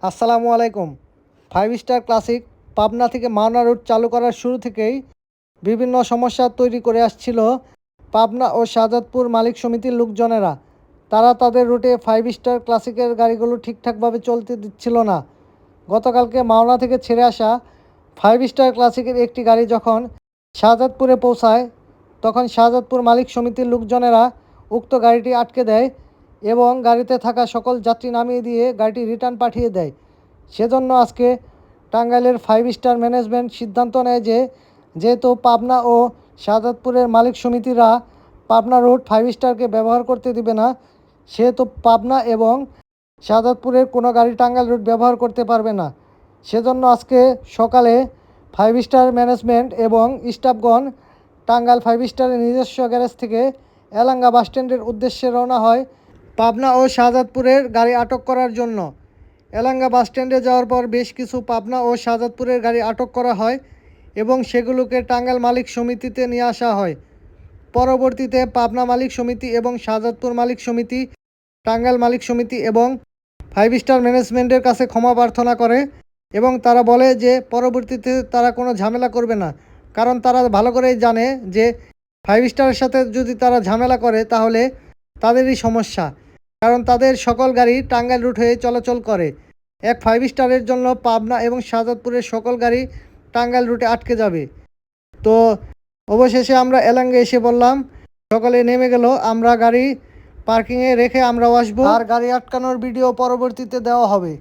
আসসালামু আলাইকুম। 5 star classic Pabna থেকে মাওনা রুট চালু করার শুরু থেকেই বিভিন্ন সমস্যা তৈরি করে আসছিল পাবনা ও শাহজাদপুর মালিক সমিতির লোকজনেরা। তারা তাদের রুটে 5 স্টার ক্লাসিকের গাড়িগুলো ঠিকঠাকভাবে চলতে দিচ্ছিল না। গতকালকে মাওনা থেকে ছেড়ে আসা 5 স্টার ক্লাসিকের একটি গাড়ি যখন শাহজাদপুরে পৌঁছায়, তখন শাহজাদপুর মালিক সমিতির লোকজনেরা উক্ত গাড়িটি আটকে দেয় এবং গাড়িতে থাকা সকল যাত্রী নামিয়ে দিয়ে গাড়িটি রিটার্ন পাঠিয়ে দেয়। সেজন্য আজকে টাঙ্গাইলের 5 স্টার ম্যানেজমেন্ট সিদ্ধান্ত নেয় যে যেহেতু পাবনা ও শাহজাদপুরের মালিক সমিতিরা পাবনা রুট 5 স্টারকে ব্যবহার করতে দিবে না, সেহেতু পাবনা এবং শাহজাদপুরের কোনো গাড়ি টাঙ্গাইল রুট ব্যবহার করতে পারবে না। সেজন্য আজকে সকালে 5 স্টার ম্যানেজমেন্ট এবং স্টাফগণ টাঙ্গাইল 5 স্টারের নিজস্ব গ্যারেজ থেকে এলাঙ্গা বাসস্ট্যান্ডের উদ্দেশ্যে রওনা হয় পাবনা ও শাহজাদপুরের গাড়ি আটক করার জন্য। এলাঙ্গা বাসস্ট্যান্ডে যাওয়ার পর বেশ কিছু পাবনা ও শাহজাদপুরের গাড়ি আটক করা হয় এবং সেগুলোকে টাঙ্গাইল মালিক সমিতিতে নিয়ে আসা হয়। পরবর্তীতে পাবনা মালিক সমিতি এবং শাহজাদপুর মালিক সমিতি টাঙ্গাইল মালিক সমিতি এবং 5 স্টার ম্যানেজমেন্টের কাছে ক্ষমা প্রার্থনা করে এবং তারা বলে যে পরবর্তীতে তারা কোনো ঝামেলা করবে না, কারণ তারা ভালো করেই জানে যে 5 স্টারের সাথে যদি তারা ঝামেলা করে তাহলে তাদেরই সমস্যা, কারণ তাদের সকল গাড়ি টাঙ্গাইল রুট হয়ে চলাচল করে। এক 5 স্টারের জন্য পাবনা এবং শাহজাদপুরের সকল গাড়ি টাঙ্গাইল রুটে আটকে যাবে। তো অবশেষে আমরা এলাঙ্গে এসে বললাম, সকালে নেমে গেল, আমরা গাড়ি পার্কিংয়ে রেখে আমরাও আসবো, আর গাড়ি আটকানোর ভিডিও পরবর্তীতে দেওয়া হবে।